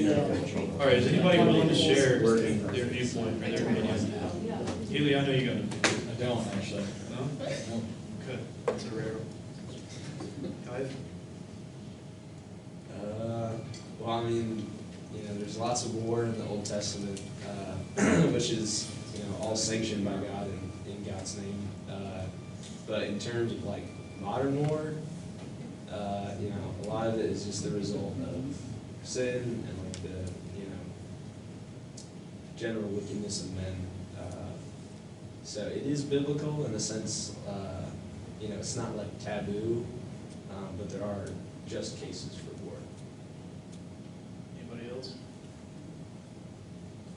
All right, is anybody willing to share their viewpoint or their opinion? Haley, I know you're going to. I don't, actually. No? No. Good. That's a rare. Clive? Well, I mean, there's lots of war in the Old Testament, which is, all sanctioned by God in God's name. But in terms of like modern war, a lot of it is just the result of sin and like the, general wickedness of men. So it is biblical in the sense, it's not like taboo, but there are just cases for war. Anybody else?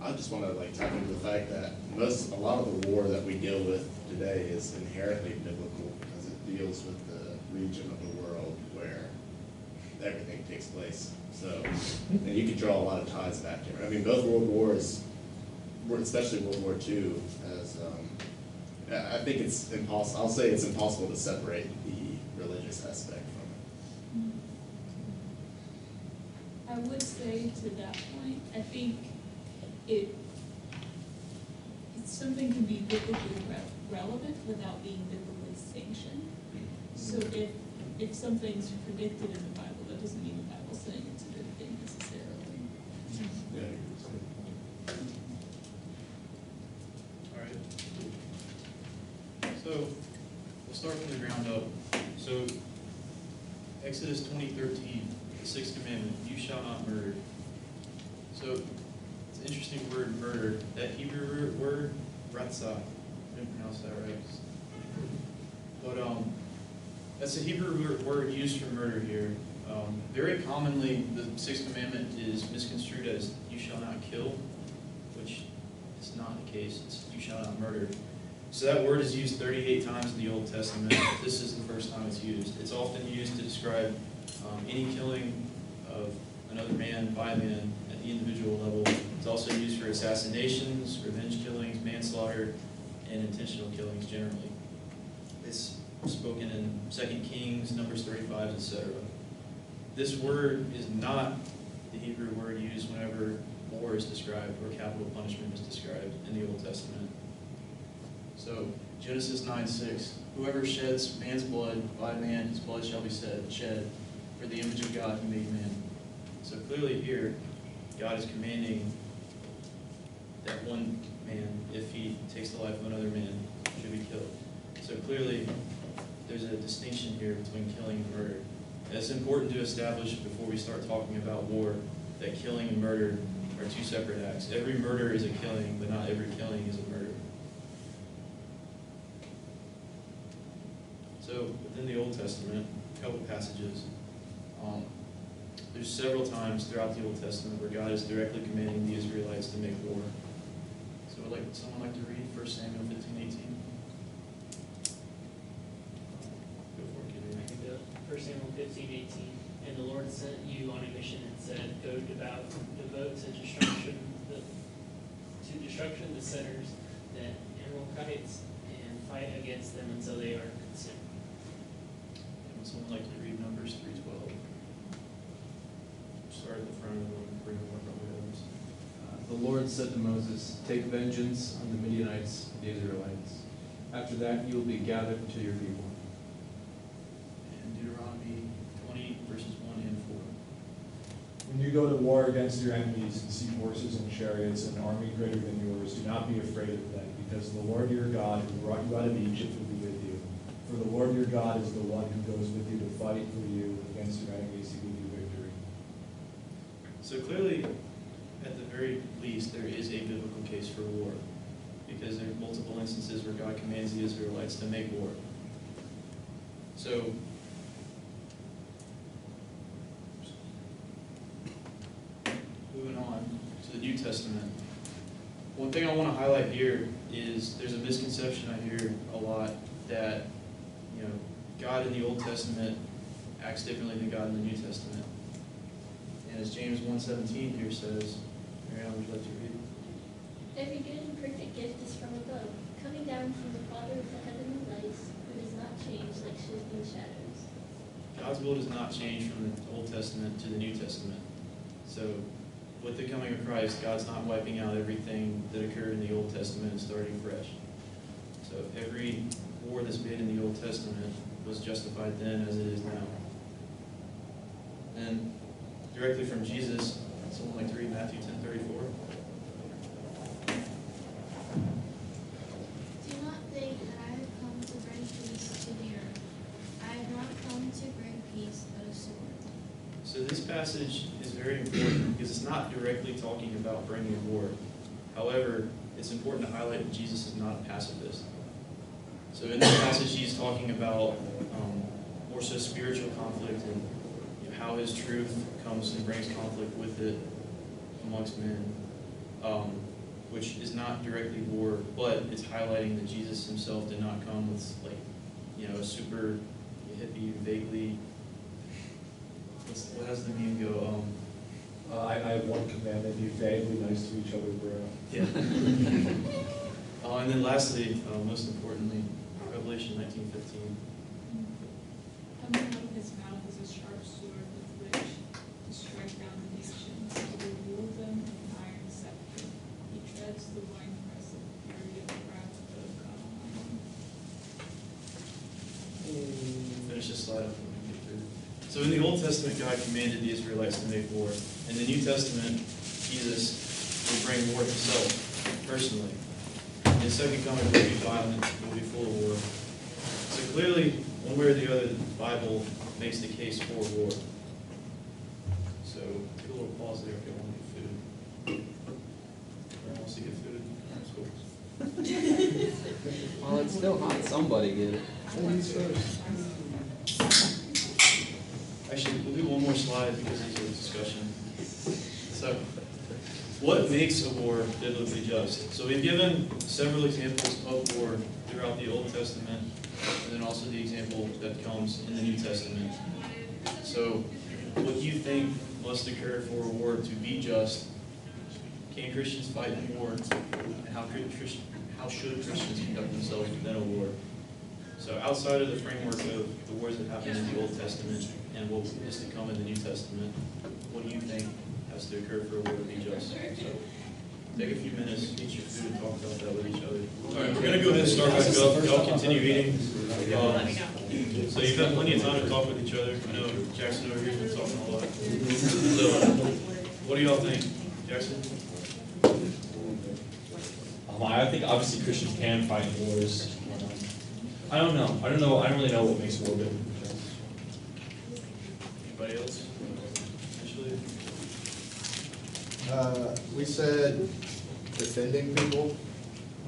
I just want to tap into the fact that a lot of the war that we deal with today is inherently biblical because it deals with the region of the world where everything takes place. So, and you can draw a lot of ties back here. I mean, both world wars, especially World War II, as I think it's impossible. I'll say it's impossible to separate the religious aspect from it. I would say to that point, I think it's something can be biblically relevant without being biblically sanctioned. So if something's predicted in the Bible, that doesn't mean the Bible's saying it's a good thing necessarily. Yeah. All right. So we'll start from the ground up. So Exodus 20:13, the sixth commandment, you shall not murder. So it's an interesting word, murder. That Hebrew word, ratzah, I didn't pronounce that right. But that's a Hebrew word used for murder here. Very commonly, the sixth commandment is misconstrued as you shall not kill, which is not the case. It's you shall not murder. So that word is used 38 times in the Old Testament. This is the first time it's used. It's often used to describe any killing of another man by man at the individual level. It's also used for assassinations, revenge killings, manslaughter, and intentional killings generally. It's spoken in 2 Kings, Numbers 35, etc. This word is not the Hebrew word used whenever war is described or capital punishment is described in the Old Testament. So, Genesis 9:6, whoever sheds man's blood, by man his blood shall be shed, for the image of God who made man. So clearly here, God is commanding that one man, if he takes the life of another man, should be killed. So clearly, there's a distinction here between killing and murder. And it's important to establish before we start talking about war that killing and murder are two separate acts. Every murder is a killing, but not every killing is a murder. So within the Old Testament, a couple passages, there's several times throughout the Old Testament where God is directly commanding the Israelites to make war. So would someone like to read 1 Samuel 15:18? Go for it, Gideon. 1 Samuel 15:18. And the Lord sent you on a mission and said, go devote to destruction the sinners, the Amalekites, and fight against them until they are consumed. And would someone like to read Numbers 3:12? Start at the front of the room, bring them up the others. The Lord said to Moses, take vengeance on the Midianites, the Israelites. After that, you will be gathered to your people. And Deuteronomy 20, verses 1 and 4. When you go to war against your enemies and see horses and chariots and an army greater than yours, do not be afraid of them, because the Lord your God who brought you out of Egypt will be with you. For the Lord your God is the one who goes with you to fight for you against your enemies to give you victory. So clearly, at the very least, there is a biblical case for war, because there are multiple instances where God commands the Israelites to make war. So, moving on to the New Testament. One thing I want to highlight here is there's a misconception I hear a lot that, God in the Old Testament acts differently than God in the New Testament. And as James 1:17 here says, Marianne, would you like to read? Every good and perfect gift is from above, coming down from the Father of the heavenly lights, who does not change like shifting shadows. God's will does not change from the Old Testament to the New Testament. So with the coming of Christ, God's not wiping out everything that occurred in the Old Testament and starting fresh. So every war that's made in the Old Testament was justified then as it is now. And directly from Jesus, someone like to read Matthew 10:34. Do not think that I have come to bring peace to the earth. I have not come to bring peace, but a sword. So this passage is very important because it's not directly talking about bringing war. However, it's important to highlight that Jesus is not a pacifist. So in this passage, he's talking about more so spiritual conflict and how his truth comes and brings conflict with it amongst men, which is not directly war, but it's highlighting that Jesus himself did not come with a super hippie, vaguely. What does the meme go? I have one commandment: be vaguely nice to each other, bro. Yeah. And then lastly, most importantly, Revelation 19:15. Coming out of his mouth is a sharp sword with which to strike down the nations, to rule them with an iron scepter. He treads the winepress of the fury of the wrath of God Almighty. Finish this slide up when we get through. So in the Old Testament, God commanded the Israelites to make war. In the New Testament, Jesus will bring war himself, personally. In his second coming will be violent, will be full of war. So clearly, one way or the other, the Bible makes the case for war. So take a little pause there if you want to get food. Everyone wants to get food? That's cool. Well, it's still hot. Somebody get it. Actually, we'll do one more slide because it's a discussion. So, what makes a war biblically just? So we've given several examples of war throughout the Old Testament, and then also the example that comes in the New Testament. So, what do you think must occur for a war to be just? Can Christians fight in war? And how should Christians conduct themselves within a war? So outside of the framework of the wars that happened in the Old Testament and what is to come in the New Testament, what do you think has to occur for a war to be just? So take a few minutes, eat your food, and talk about that with each other. All right, we're going to go ahead and start back up. Y'all continue eating. So you've had plenty of time to talk with each other. I know Jackson over here has been talking a lot. So what do y'all think? Jackson? I think obviously Christians can fight in wars. I don't know. I don't really know what makes war good. Anybody else? Actually, We said defending people,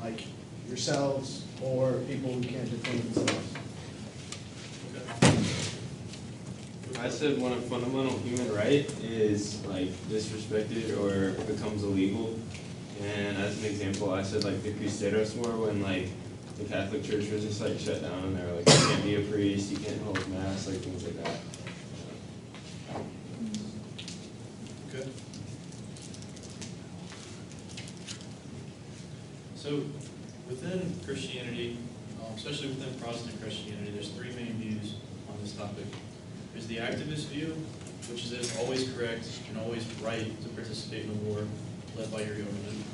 like yourselves, or people who can't defend themselves. I said when a fundamental human right is like disrespected or becomes illegal. And as an example, I said like the Crusaders War when like the Catholic Church was just like shut down and they were like, you can't be a priest, you can't hold mass, like things like that. good. So within Christianity, especially within Protestant Christianity, there's three main views on this topic. There's the activist view, which is that it's always correct and always right to participate in a war led by your government.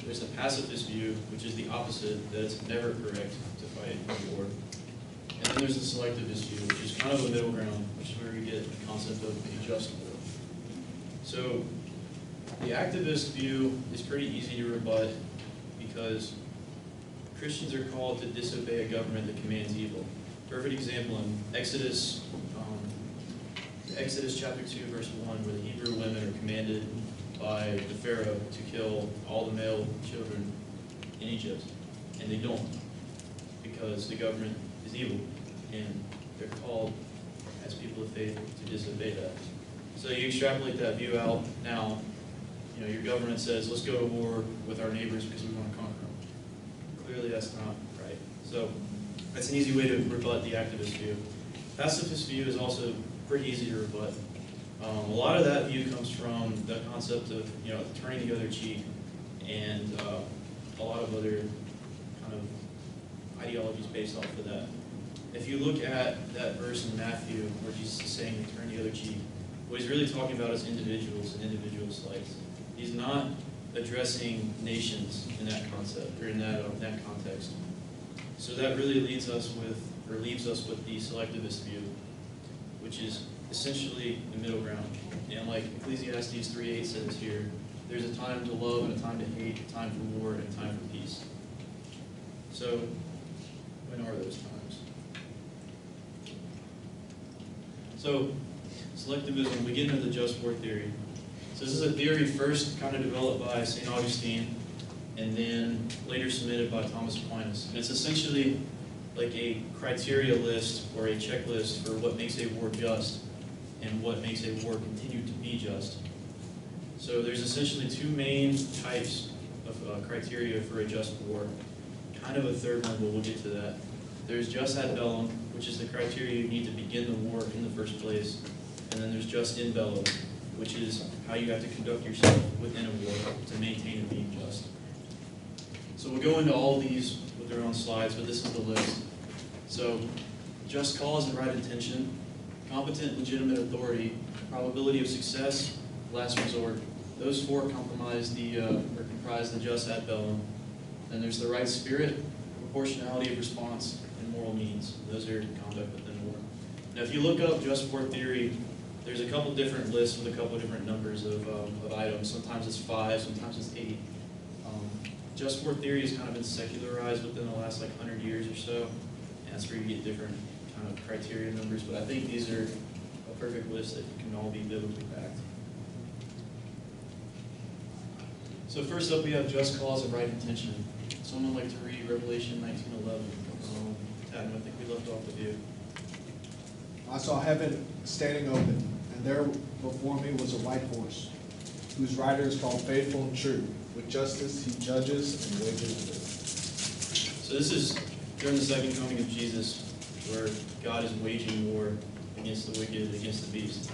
There's the pacifist view, which is the opposite, that it's never correct to fight in a war. And then there's the selectivist view, which is kind of a middle ground, which is where we get the concept of a just war. So the activist view is pretty easy to rebut because Christians are called to disobey a government that commands evil. Perfect example in Exodus chapter 2, verse 1, where the Hebrew women are commanded by the Pharaoh to kill all the male children in Egypt. And they don't, because the government is evil, and they're called as people of faith to disobey that. So you extrapolate that view out. Now, your government says, let's go to war with our neighbors because we want to conquer them. Clearly that's not right. So that's an easy way to rebut the activist view. Pacifist view is also pretty easy to rebut. A lot of that view comes from the concept of turning the other cheek and a lot of other kind of ideologies based off of that. If you look at that verse in Matthew where Jesus is saying to turn the other cheek, what he's really talking about is individuals and individuals' slights. He's not addressing nations in that concept, or in that context. So that really leaves us with the selectivist view, which is essentially the middle ground. And like Ecclesiastes 3:8 says here, there's a time to love and a time to hate, a time for war and a time for peace. So, when are those times? So, selectivism, we get into the just war theory. So this is a theory first kind of developed by St. Augustine, and then later submitted by Thomas Aquinas. And it's essentially like a criteria list or a checklist for what makes a war just and what makes a war continue to be just. So there's essentially two main types of criteria for a just war. Kind of a third one, but we'll get to that. There's jus ad bellum, which is the criteria you need to begin the war in the first place. And then there's jus in bello, which is how you have to conduct yourself within a war to maintain it being just. So we'll go into all of these with their own slides, but this is the list. So, just cause and right intention, competent, legitimate authority, probability of success, last resort. Those four comprise the jus ad bellum. Then there's the right spirit, proportionality of response, and moral means. Those are conduct within war. Now, if you look up just war theory, there's a couple different lists with a couple different numbers of items. Sometimes it's 5, sometimes it's 8. Just war theory has kind of been secularized within the last 100 years or so. And that's where you get different kind of criteria numbers. But I think these are a perfect list that can all be biblically backed. So first up, we have just cause and right intention. Someone like to read Revelation 19:11. Adam, I think we left off with you. I saw heaven standing open, and there before me was a white horse, whose rider is called Faithful and True. With justice he judges and wages war. So this is during the second coming of Jesus, where God is waging war against the wicked, against the beast.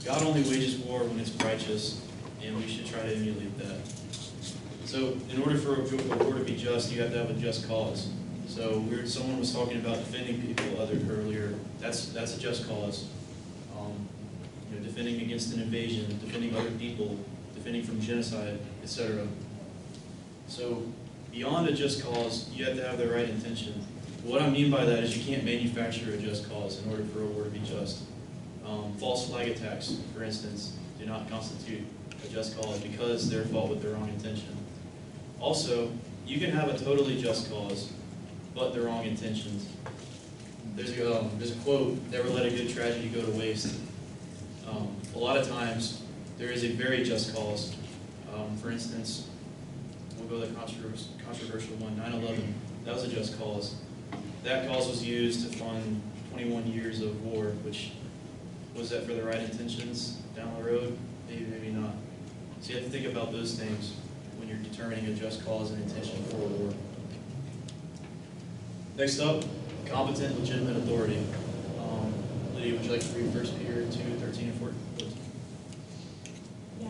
God only wages war when it's righteous, and we should try to emulate that. So in order for a war to be just, you have to have a just cause. So someone was talking about defending people earlier. That's a just cause. Defending against an invasion, defending other people, defending from genocide, etc. So beyond a just cause, you have to have the right intention. What I mean by that is you can't manufacture a just cause in order for a war to be just. False flag attacks, for instance, do not constitute a just cause because they're fought with the wrong intention. Also, you can have a totally just cause, but the wrong intentions. There's a quote, never let a good tragedy go to waste. A lot of times, there is a very just cause. For instance, we'll go to the controversial one, 9/11. That was a just cause. That cause was used to fund 21 years of war, which was that for the right intentions down the road? Maybe, maybe not. So you have to think about those things when you're determining a just cause and intention for a war. Next up, competent, legitimate authority. Lydia, would you like to read 1 Peter 2:13 and 14? Yeah.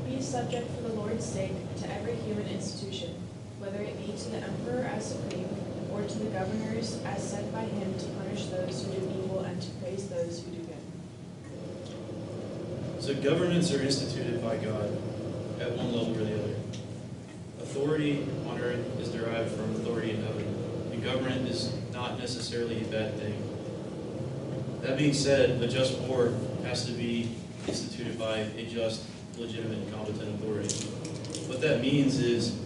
Be subject for the Lord's sake to every human institution, whether it be to the emperor as supreme, or to the governors as sent by him to punish those who do evil and to praise those who do good. So governments are instituted by God at one level or the other. Authority on earth is derived from authority in heaven. And government is not necessarily a bad thing. That being said, a just war has to be instituted by a just, legitimate, and competent authority. What that means is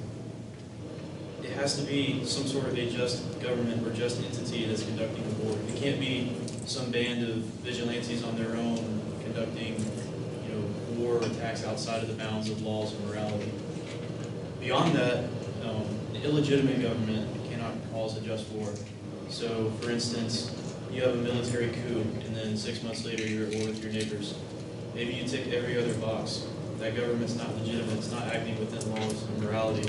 it has to be some sort of a just government or just entity that's conducting the war. It can't be some band of vigilantes on their own conducting, war or attacks outside of the bounds of laws and morality. Beyond that, an illegitimate government cannot cause a just war. So, for instance, you have a military coup, and then 6 months later you're at war with your neighbors. Maybe you tick every other box. That government's not legitimate, it's not acting within laws and morality,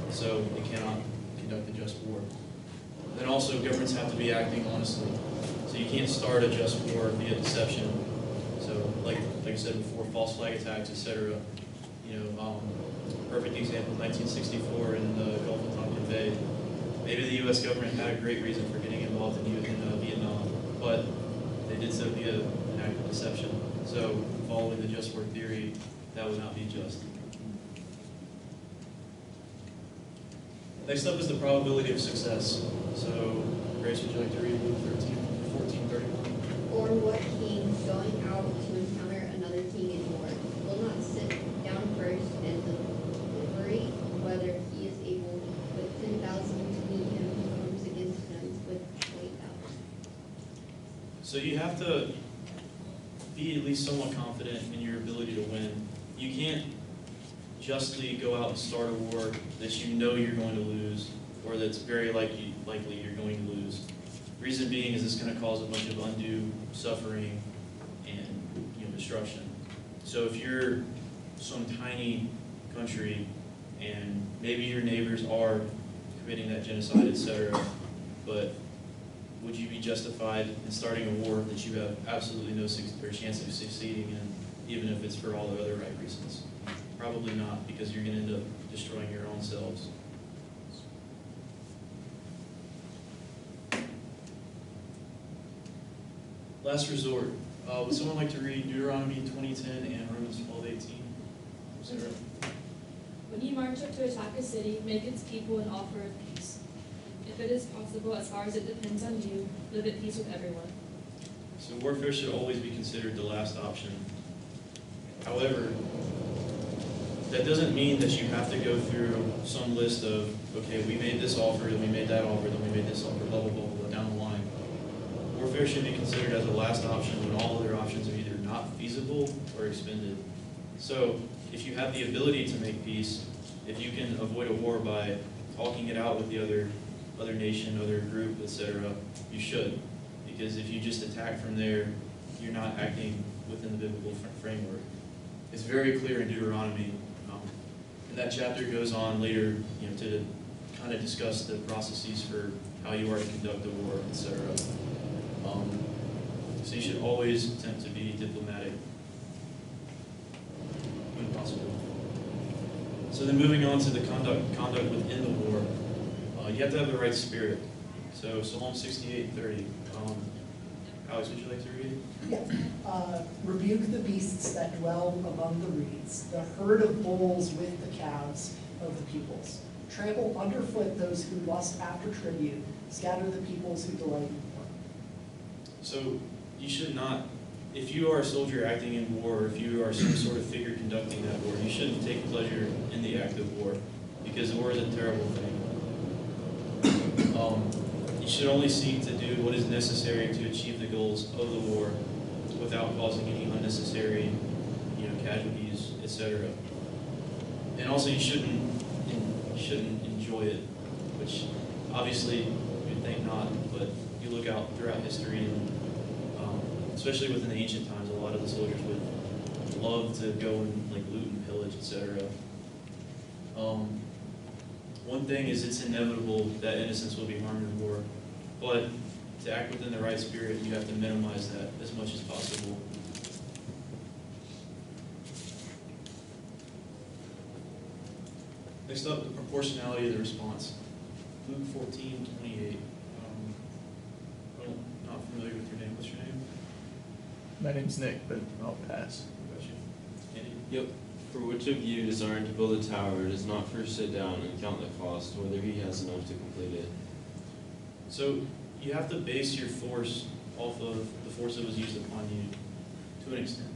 so it cannot conduct a just war. Then also, governments have to be acting honestly. So you can't start a just war via deception. So, like I said before, false flag attacks, etc. Perfect example, 1964 in the Gulf of Tonkin Bay. Maybe the U.S. government had a great reason for getting involved in Vietnam, but they did so via an act of deception. So, following the just war theory, that would not be just. Next up is the probability of success. So, Grace, would you like to read Luke 14:31? Or what king going out to encounter another king in war will not sit down first and deliberate whether he is able with 10,000 to meet him who comes against him with 20,000? So you have to be at least somewhat confident in your ability to win. You can't justly go out and start a war that you know you're going to lose, or that's very likely you're going to lose. Reason being is it's going to cause a bunch of undue suffering and destruction. So if you're some tiny country and maybe your neighbors are committing that genocide, etc., but would you be justified in starting a war that you have absolutely no chance of succeeding in, even if it's for all the other right reasons? Probably not, because you're going to end up destroying your own selves. Last resort. Would someone like to read Deuteronomy 20:10 and Romans 12:18? Sarah? When you march up to attack a city, make its people an offer of peace. If it is possible, as far as it depends on you, live at peace with everyone. So warfare should always be considered the last option. However, that doesn't mean that you have to go through some list of, okay, we made this offer, then we made that offer, then we made this offer, blah, blah, blah, blah, down the line. Warfare should be considered as a last option when all other options are either not feasible or expended. So if you have the ability to make peace, if you can avoid a war by talking it out with the other nation, other group, etc., you should. Because if you just attack from there, you're not acting within the biblical framework. It's very clear in Deuteronomy. And that chapter goes on later, to kind of discuss the processes for how you are to conduct a war, etc. So you should always attempt to be diplomatic when possible. So then moving on to the conduct within the war, you have to have the right spirit. So Psalm 68:30. Alex, would you like to read? Yeah. Rebuke the beasts that dwell among the reeds, the herd of bulls with the calves of the peoples. Trample underfoot those who lust after tribute, scatter the peoples who delight in war. So you should not, if you are a soldier acting in war, or if you are some sort of figure conducting that war, you shouldn't take pleasure in the act of war, because war is a terrible thing. You should only seek to do what is necessary to achieve the goals of the war without causing any unnecessary, casualties, etc. And also you shouldn't enjoy it, which obviously you'd think not, but you look out throughout history, and especially within the ancient times, a lot of the soldiers would love to go and loot and pillage, etc. One thing is it's inevitable that innocents will be harmed in war, but to act within the right spirit, you have to minimize that as much as possible. Next up, the proportionality of the response. Luke 14:28. I'm not familiar with your name. What's your name? My name's Nick, but I'll pass. What about you? Andy? Yep. For which of you, desiring to build a tower, does not first sit down and count the cost, whether he has enough to complete it? So you have to base your force off of the force that was used upon you, to an extent.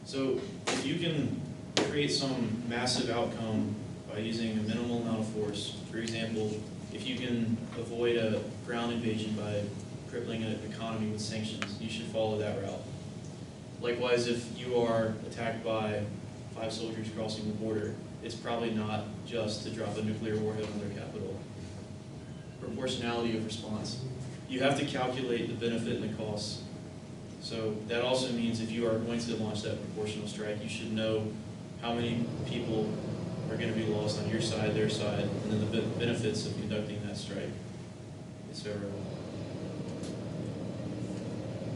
So if you can create some massive outcome by using a minimal amount of force, for example, if you can avoid a ground invasion by crippling an economy with sanctions, you should follow that route. Likewise, if you are attacked by 5 soldiers crossing the border, it's probably not just to drop a nuclear warhead on their capital. Proportionality of response. You have to calculate the benefit and the costs. So that also means if you are going to launch that proportional strike, you should know how many people are going to be lost on your side, their side, and then the benefits of conducting that strike, etc.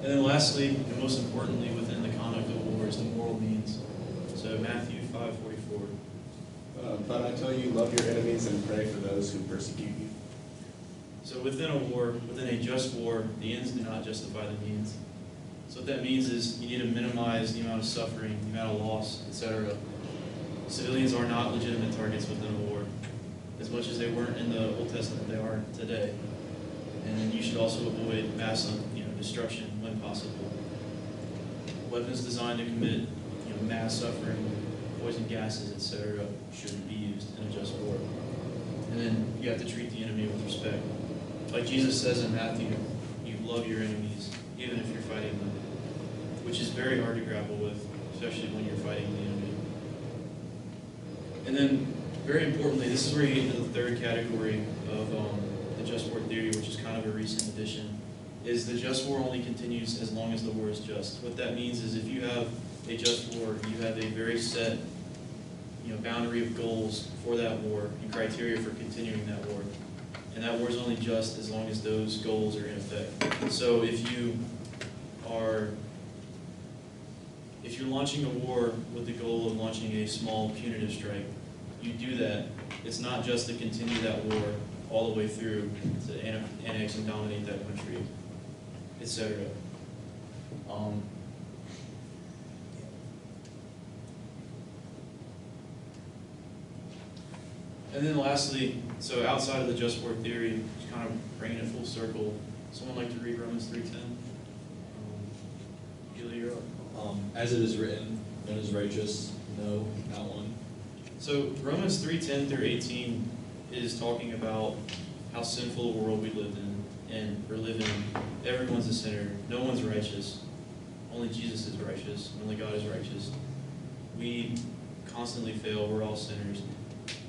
And then lastly, and most importantly, within the conduct of war is the moral means. So Matthew 5:44. But I tell you, love your enemies and pray for those who persecute you. So within a war, within a just war, the ends do not justify the means. So what that means is you need to minimize the amount of suffering, the amount of loss, etc. Civilians are not legitimate targets within a war. As much as they weren't in the Old Testament, they are today. And then you should also avoid mass destruction when possible. Weapons designed to commit mass suffering, poison gases, etc. shouldn't be used in a just war. And then you have to treat the enemy with respect. Like Jesus says in Matthew, you love your enemies, even if you're fighting them, which is very hard to grapple with, especially when you're fighting the enemy. And then, very importantly, this is where you get into the third category of the just war theory, which is kind of a recent addition, is the just war only continues as long as the war is just. What that means is if you have a just war, you have a very set boundary of goals for that war and criteria for continuing that war. And that war is only just as long as those goals are in effect. So if you're launching a war with the goal of launching a small punitive strike, you do that. It's not just to continue that war all the way through to annex and dominate that country, etc. And then lastly, so outside of the just war theory, just kind of bringing it full circle, someone like to read Romans 3:10? Julie, you're up. As it is written, none is righteous, no, not one. So Romans 3:10 through 18 is talking about how sinful a world we lived in, and we're living. Everyone's a sinner. No one's righteous. Only Jesus is righteous. Only God is righteous. We constantly fail. We're all sinners.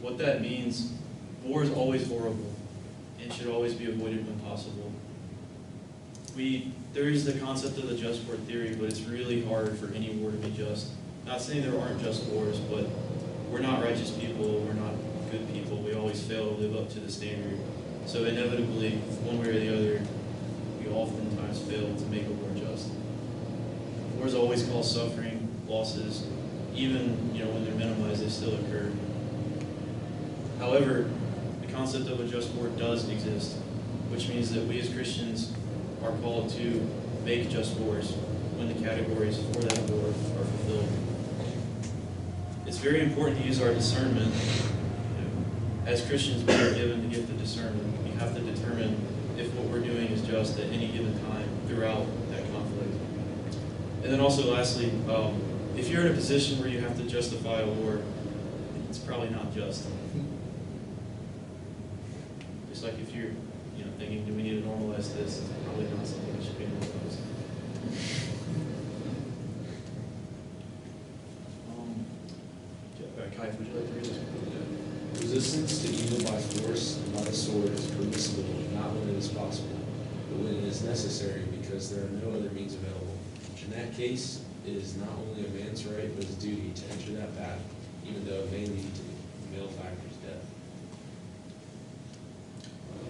What that means, war is always horrible and should always be avoided when possible. There is the concept of the just war theory, but it's really hard for any war to be just. Not saying there aren't just wars, but we're not righteous people, we're not good people, we always fail to live up to the standard. So inevitably, one way or the other, we oftentimes fail to make a war just. Wars always cause suffering, losses, even when they're minimized, they still occur. However, the concept of a just war does exist, which means that we as Christians are called to make just wars when the categories for that war are fulfilled. It's very important to use our discernment. As Christians, we are given the gift of discernment. We have to determine if what we're doing is just at any given time throughout that conflict. And then also lastly, if you're in a position where you have to justify a war, it's probably not just. Just like if you're thinking, do we need to normalize this? It's probably not something that should be normalized. Kai, would you like to read this? Resistance to evil by force and by the sword is permissible, not when it is possible, but when it is necessary because there are no other means available. In that case, it is not only a man's right, but his duty to enter that path, even though it may lead to the malefactor's death.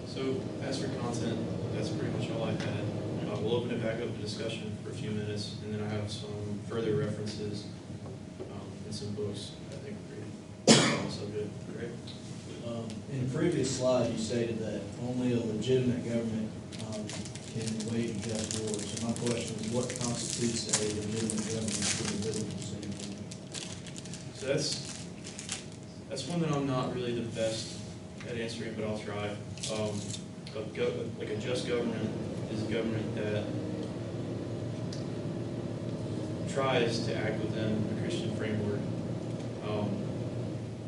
So, as for content, that's pretty much all I've had. We'll open it back up to discussion for a few minutes, and then I have some further references and some books I think are pretty on the subject. Great. In the previous slide, you stated that only a legitimate government can wage a just war. So my question is, what constitutes a legitimate government from the biblical standpoint? So that's one that I'm not really the best at answering, but I'll try. Like a just government is a government that tries to act within a Christian framework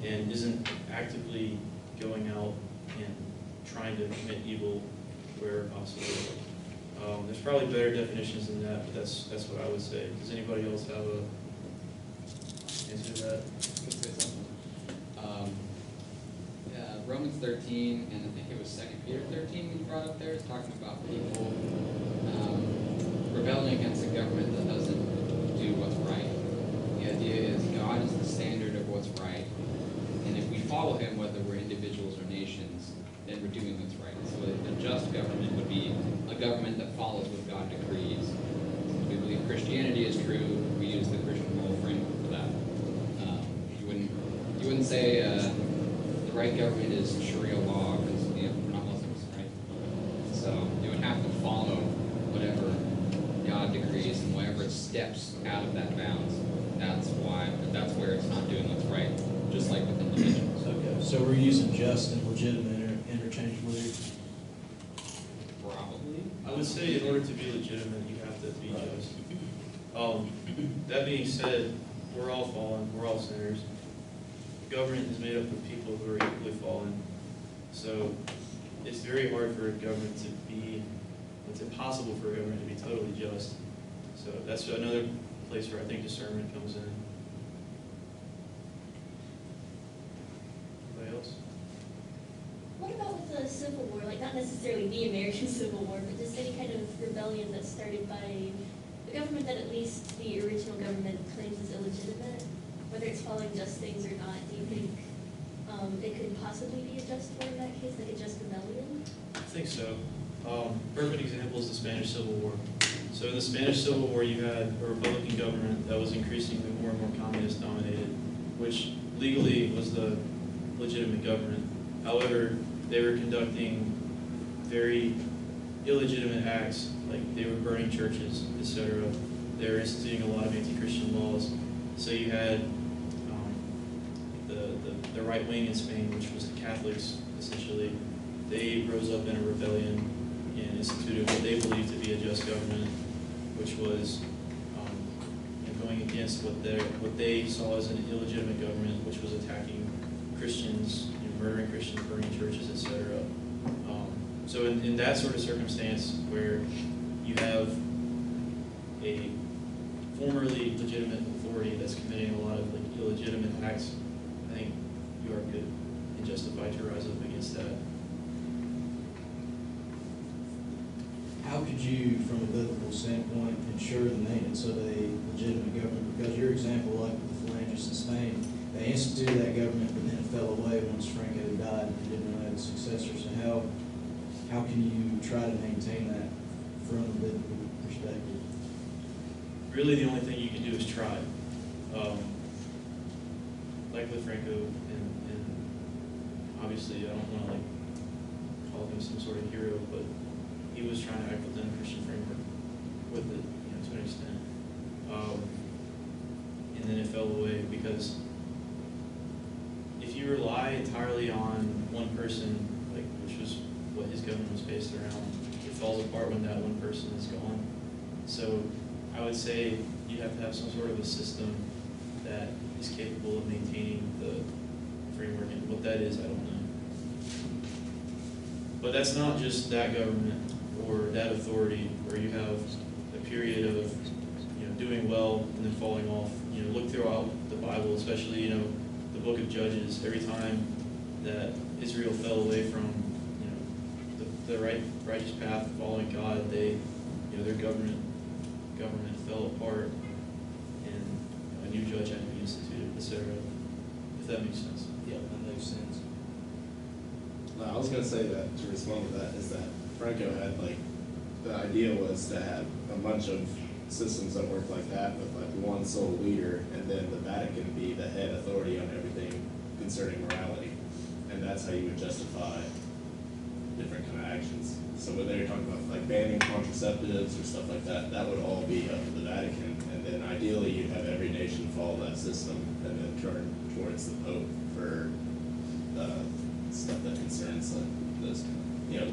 and isn't actively going out and trying to commit evil wherever possible. There's probably better definitions than that, but that's what I would say. Does anybody else have a answer to that? Romans 13, and I think it was 2 Peter 13 we brought up there, is talking about people rebelling against a government that doesn't do what's right. The idea is God is the standard of what's right, and if we follow him, whether we're individuals or nations, then we're doing what's right. So a just government would be a government that follows what God decrees. If we believe Christianity is true, we use the Christian moral framework for that. You wouldn't say the right government is Sharia law because we're not Muslims, right? So you would have to follow whatever God decrees and steps out of that bounds, that's where it's not doing what's right, just like with individuals. Okay, so we're using just and legitimate interchangeably here? Probably. I would say in order to be legitimate, you have to be just. That being said, we're all fallen, we're all sinners. Government is made up of people who are equally fallen. So it's very hard for a government to be, it's impossible for a government to be totally just. So that's another place where I think discernment comes in. Anybody else? What about with the Civil War? Like, not necessarily the American Civil War, but just any kind of rebellion that's started by the government that at least the original government claims is illegitimate, whether it's following just things or not. Do you think it could possibly be a just war in that case, like a just rebellion? I think so. Perfect example is the Spanish Civil War. So in the Spanish Civil War, you had a Republican government that was increasingly more and more communist dominated, which legally was the legitimate government. However, they were conducting very illegitimate acts, like they were burning churches, etc. They were instituting a lot of anti-Christian laws. So you had the right wing in Spain, which was the Catholics, essentially. They rose up in a rebellion and instituted what they believed to be a just government, which was going against what they saw as an illegitimate government, which was attacking Christians, murdering Christians, burning churches, etc. So in that sort of circumstance, where you have a formerly legitimate authority that's committing a lot of illegitimate acts, I think you are good and justified to rise up against that. How could you, from a biblical standpoint, ensure the maintenance of a legitimate government? Because your example, like with the Phalangists in Spain, they instituted that government, but then it fell away once Franco died and they didn't really have a successor. So how can you try to maintain that from a biblical perspective? Really, the only thing you can do is try. Like with Franco, and obviously I don't want to call him some sort of hero, but he was trying to act within a Christian framework with it, to an extent. And then it fell away because if you rely entirely on one person, which was what his government was based around, it falls apart when that one person is gone. So I would say you have to have some sort of a system that is capable of maintaining the framework, and what that is, I don't know. But that's not just that government or that authority where you have a period of doing well and then falling off. Look throughout the Bible, especially the book of Judges. Every time that Israel fell away from the righteous path of following God, their government fell apart, and a new judge had to be instituted, etc. If that makes sense. Yeah, that makes sense. I was going to say that, to respond to that, is that Franco had, the idea was to have a bunch of systems that work like that with one sole leader, and then the Vatican be the head authority on everything concerning morality. And that's how you would justify different kind of actions. So when they're talking about banning contraceptives or stuff like that, that would all be up to the Vatican. And then ideally you'd have every nation follow that system and then turn towards the Pope for stuff that concerns those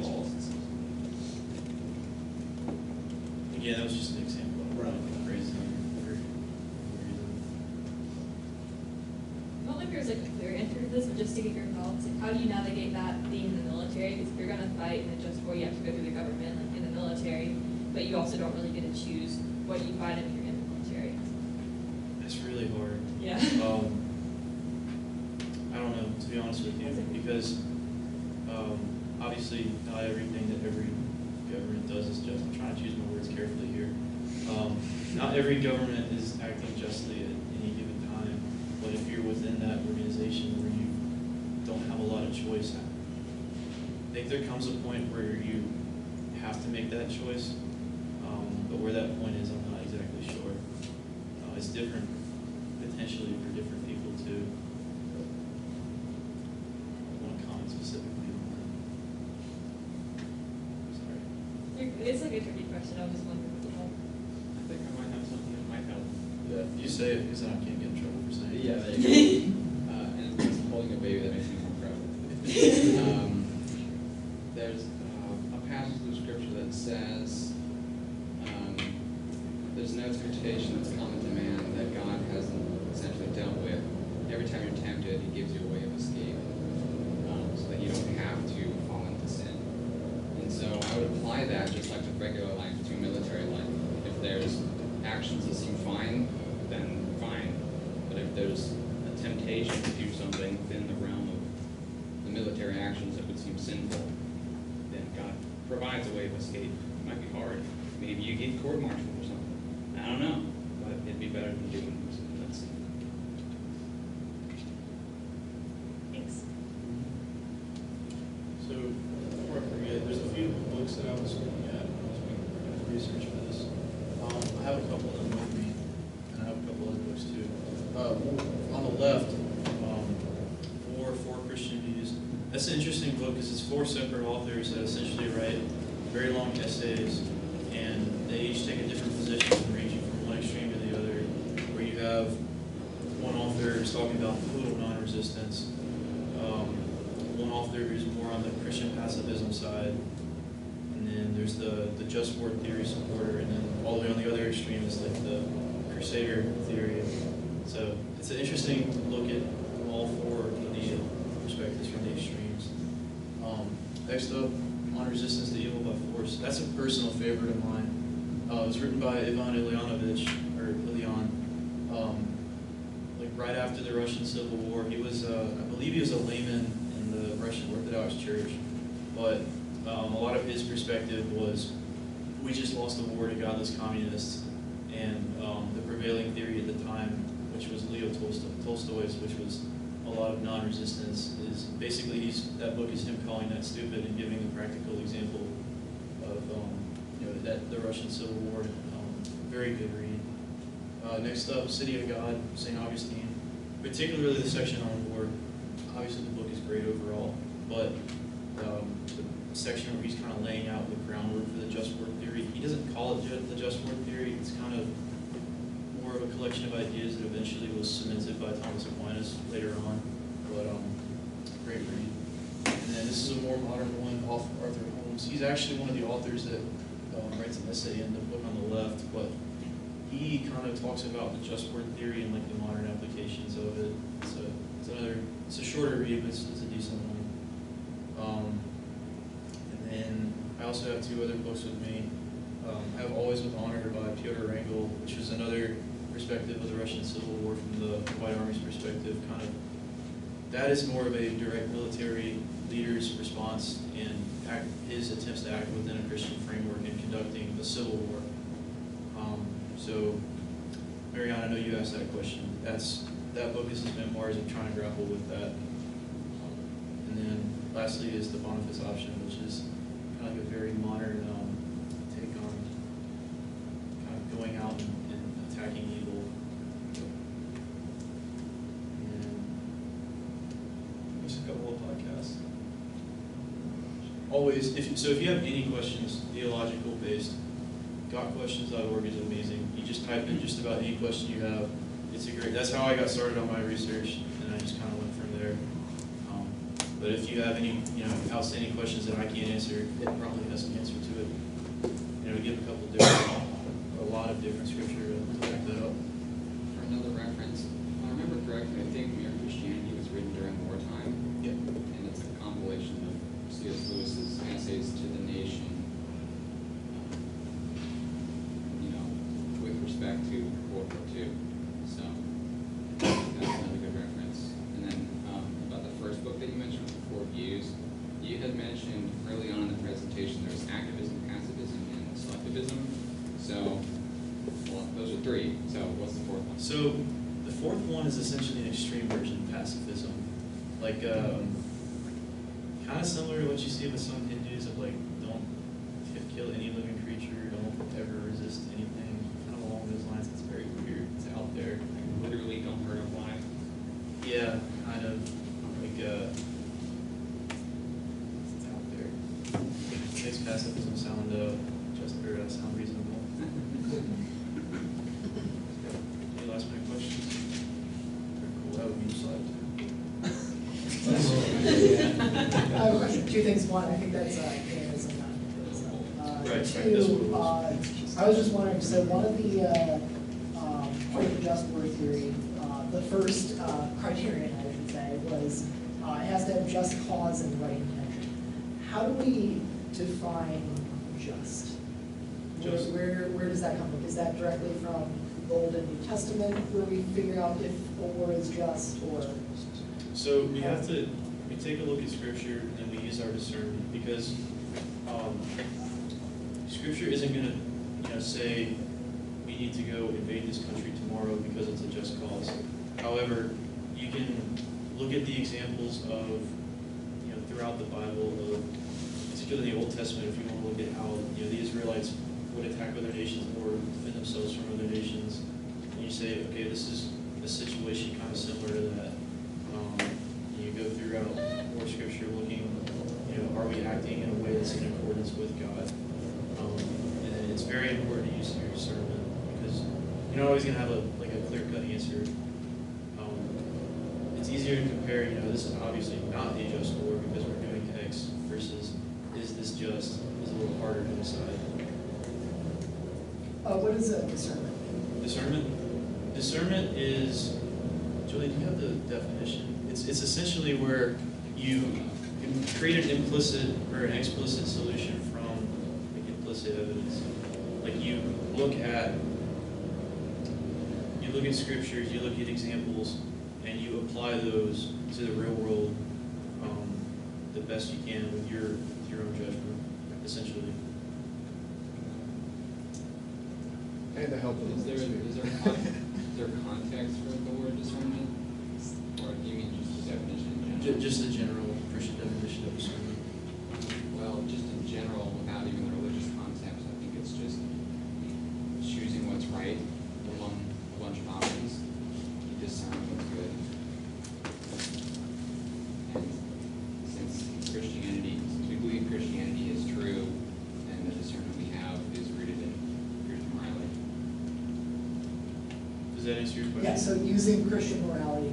laws and stuff. Again, that was just an example of crazy reason. I don't know if there's a clear answer to this, but just to get your thoughts, how do you navigate that being in the military? Because if you're going to fight in a just war, you have to go through the government, in the military, but you also don't really get to choose what you fight if you're in the military. That's really hard. Yeah. I don't know, to be honest with you, because obviously not everything that every government does is just. I'm trying to choose my words carefully here. Not every government is acting justly at any given time, but if you're within that organization where you don't have a lot of choice, I think there comes a point where you have to make that choice, but where that point is, I'm not exactly sure. It's different potentially for different people too. I want to comment specifically on that. Sorry. It's like a tricky question. I was just wondering. I think I might have something. say it, because then I can't get in trouble for saying it. Yeah, there you go. And it's holding a baby that makes me more proud. There's a passage of scripture that says, there's no temptation that's common to man that God hasn't essentially dealt with. Every time you're tempted, he gives you a way of escape, so that you don't have to fall into sin. And so I would apply that just like with regular life to military life. If there's actions that seem fine, then fine. But if there's a temptation to do something within the realm of the military actions that would seem sinful, then God provides a way of escape. It might be hard. Maybe you get court-martialed or something. I don't know, but it'd be better than doing something that's sin. Thanks. So, before I forget, there's a few books that I was looking at when I was doing research for this. I have a couple of them with me, and I have a couple other books too. On the left, War for Christian Views. That's an interesting book because it's 4 separate authors that essentially write very long essays, and they each take a different position, ranging from one extreme to the other, where you have one author who's talking about total non-resistance, one author who's more on the Christian pacifism side, and then there's the just war theory supporter, and then all the way on the other extreme is like the crusader theory. So it's an interesting look at all 4 of the perspectives from the extremes. Next up, On Resistance to Evil by Force. That's a personal favorite of mine. It was written by Ivan Ilyanovich, or Ilyan, like right after the Russian Civil War. He was, I believe he was a layman in the Russian Orthodox Church, but a lot of his perspective was, we just lost the war to godless communists, and the prevailing theory at the time, which was Leo Tolstoy's, which was a lot of non-resistance, is basically that book is him calling that stupid and giving a practical example of that the Russian Civil War. Very good read. Next up, City of God, St. Augustine. Particularly the section on war. Obviously the book is great overall, but the section where he's kind of laying out the groundwork for the just war theory, he doesn't call it the just war theory. It's kind of more of a collection of ideas that eventually was cemented by Thomas Aquinas later on, but great read. And then this is a more modern one, Arthur Holmes. He's actually one of the authors that writes an essay in the book on the left, but he kind of talks about the just war theory and like the modern applications of it. It's a shorter read, but it's a decent one. And then I also have 2 other books with me. I have Always with Honor by Pyotr Wrangel, which is another perspective of the Russian Civil War from the White Army's perspective. Kind of, that is more of a direct military leader's response and his attempts to act within a Christian framework in conducting the Civil War. So, Marianne, I know you asked that question. That book is his memoirs of trying to grapple with that. And then lastly is The Boniface Option, which is kind of like a very modern take on kind of going out and attacking evil. And there's a couple of podcasts. Always, if you have any questions, theological based, gotquestions.org is amazing. You just type in just about any question you have. That's how I got started on my research, and I just kind of went from there. But if you have any, outstanding questions that I can't answer, it probably has an answer to it. We give a lot of different scripture to back that up. For another reference, if I remember correctly, I think Mere Christianity was written during wartime. Yep. And it's a compilation of C.S. Lewis's essays to the nation, with respect to World War II. So that's another good reference. And then about the first book that you mentioned, The 4 Views, you had mentioned early on in the presentation there's activism, pacifism, and selectivism. So, well, those are 3. So what's the 4th one? So the 4th one is essentially an extreme version of pacifism. Like, kind of similar to what you see with some Hindus of like, don't kill any living creature, don't ever resist anything. Kind of along those lines. It's very weird. It's out there. Like, literally don't hurt a fly. Yeah, kind of. Like, it's out there. Makes pacifism sound sound reasonable. Any last minute questions? side. I have a question, two things. One, I think that's canonism, not Right, right, that's two, what it I was just wondering, so one of the, part of the just war theory, the first criterion, I should say, was it has to have just cause and right intention. How do we define just? Just. Where does that come from? Is that directly from the Old and New Testament, where we figure out if a war is just, or? So we have to, we take a look at scripture and then we use our discernment, because scripture isn't gonna, say we need to go invade this country tomorrow because it's a just cause. However, you can look at the examples of, throughout the Bible, of, particularly in the Old Testament, if you want to look at how, the Israelites would attack other nations or defend themselves from other nations, and you say, okay, this is a situation kind of similar to that. You go throughout more scripture looking, are we acting in a way that's in accordance with God? And it's very important to use your discernment, because you're not always going to have a clear-cut answer. It's easier to compare, this is obviously not a just war because we're doing X versus is this just, is a little harder to decide. What is a discernment? Discernment? Discernment is, Julie, do you have the definition? It's essentially where you create an implicit or an explicit solution from implicit evidence. Like you look at scriptures, you look at examples, and you apply those to the real world the best you can with your own judgment, essentially. And the help of the Is Holy Spirit. there context for the word discernment? Or do you mean just the definition in general? Just the general Christian definition of discernment. Well, just in general, without even the religious context, I think it's just choosing what's right among a bunch of options. You discern what's good. And since Christianity, we believe Christianity is true, and the discernment we have is rooted in Christian morality. Does that answer your question? Yeah, so using Christian morality